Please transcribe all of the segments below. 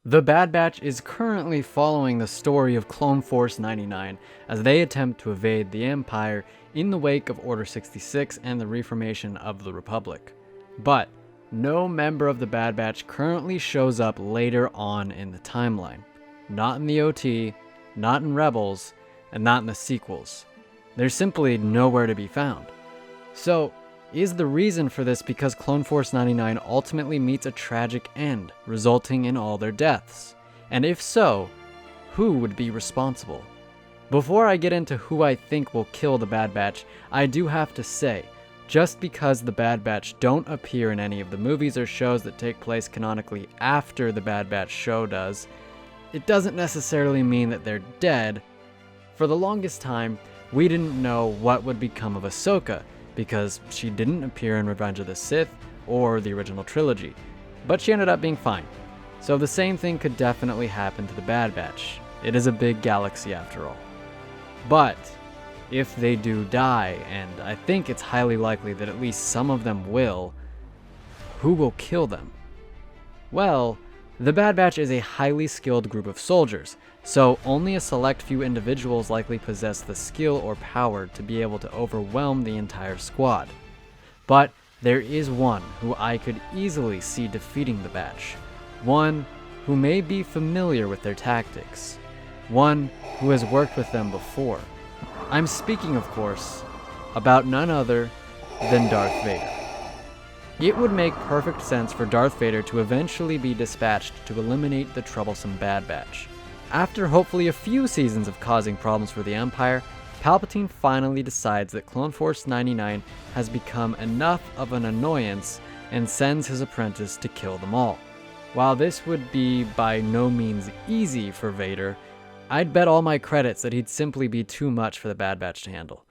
The Bad Batch is currently following the story of Clone Force 99 as they attempt to evade the Empire in the wake of Order 66 and the reformation of the Republic. But no member of the Bad Batch currently shows up later on in the timeline. Not in the OT, not in Rebels, and not in the sequels. They're simply nowhere to be found. So, is the reason for this because Clone Force 99 ultimately meets a tragic end, resulting in all their deaths? And if so, who would be responsible? Before I get into who I think will kill the Bad Batch, I do have to say, just because the Bad Batch don't appear in any of the movies or shows that take place canonically after the Bad Batch show does, it doesn't necessarily mean that they're dead. For the longest time, we didn't know what would become of Ahsoka, because she didn't appear in Revenge of the Sith or the original trilogy, but she ended up being fine. So the same thing could definitely happen to the Bad Batch. It is a big galaxy after all. But if they do die, and I think it's highly likely that at least some of them will, who will kill them? Well, the Bad Batch is a highly skilled group of soldiers, so only a select few individuals likely possess the skill or power to be able to overwhelm the entire squad. But there is one who I could easily see defeating the Batch. One who may be familiar with their tactics. One who has worked with them before. I'm speaking, of course, about none other than Darth Vader. It would make perfect sense for Darth Vader to eventually be dispatched to eliminate the troublesome Bad Batch. After hopefully a few seasons of causing problems for the Empire, Palpatine finally decides that Clone Force 99 has become enough of an annoyance and sends his apprentice to kill them all. While this would be by no means easy for Vader, I'd bet all my credits that he'd simply be too much for the Bad Batch to handle.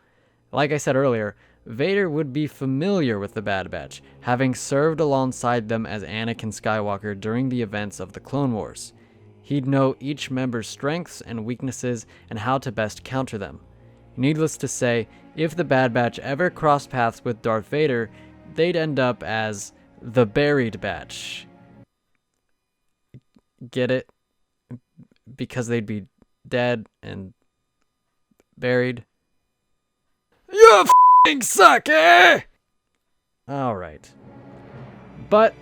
Like I said earlier, Vader would be familiar with the Bad Batch, having served alongside them as Anakin Skywalker during the events of the Clone Wars. He'd know each member's strengths and weaknesses and how to best counter them. Needless to say, if the Bad Batch ever crossed paths with Darth Vader, they'd end up as the Buried Batch. Get it? Because they'd be dead and buried. You f***ing suck, eh? Alright. But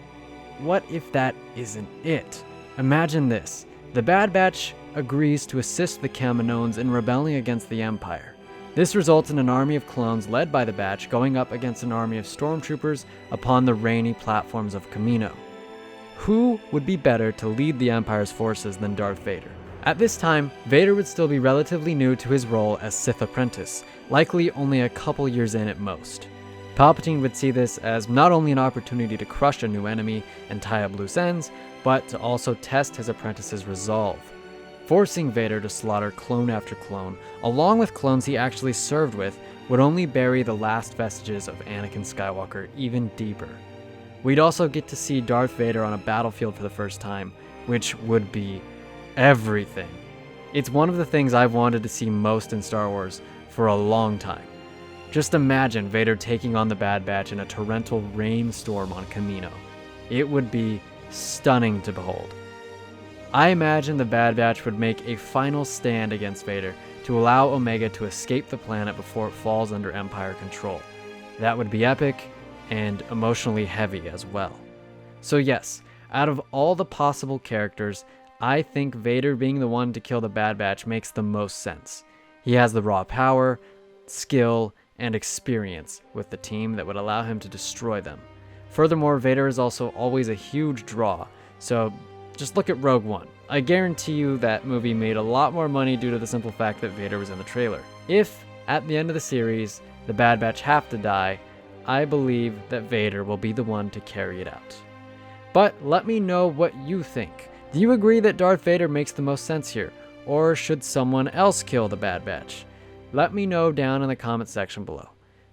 what if that isn't it? Imagine this. The Bad Batch agrees to assist the Kaminoans in rebelling against the Empire. This results in an army of clones led by the Batch going up against an army of stormtroopers upon the rainy platforms of Kamino. Who would be better to lead the Empire's forces than Darth Vader? At this time, Vader would still be relatively new to his role as Sith apprentice, likely only a couple years in at most. Palpatine would see this as not only an opportunity to crush a new enemy and tie up loose ends, but to also test his apprentice's resolve, forcing Vader to slaughter clone after clone, along with clones he actually served with, would only bury the last vestiges of Anakin Skywalker even deeper. We'd also get to see Darth Vader on a battlefield for the first time, which would be everything. It's one of the things I've wanted to see most in Star Wars for a long time. Just imagine Vader taking on the Bad Batch in a torrential rainstorm on Kamino. It would be stunning to behold. I imagine the Bad Batch would make a final stand against Vader to allow Omega to escape the planet before it falls under Empire control. That would be epic and emotionally heavy as well. So yes, out of all the possible characters, I think Vader being the one to kill the Bad Batch makes the most sense. He has the raw power, skill, and experience with the team that would allow him to destroy them. Furthermore, Vader is also always a huge draw, so just look at Rogue One. I guarantee you that movie made a lot more money due to the simple fact that Vader was in the trailer. If, at the end of the series, the Bad Batch have to die, I believe that Vader will be the one to carry it out. But let me know what you think. Do you agree that Darth Vader makes the most sense here? Or should someone else kill the Bad Batch? Let me know down in the comment section below.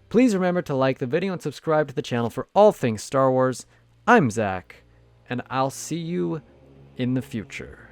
Please remember to like the video and subscribe to the channel for all things Star Wars. I'm Zach, and I'll see you in the future.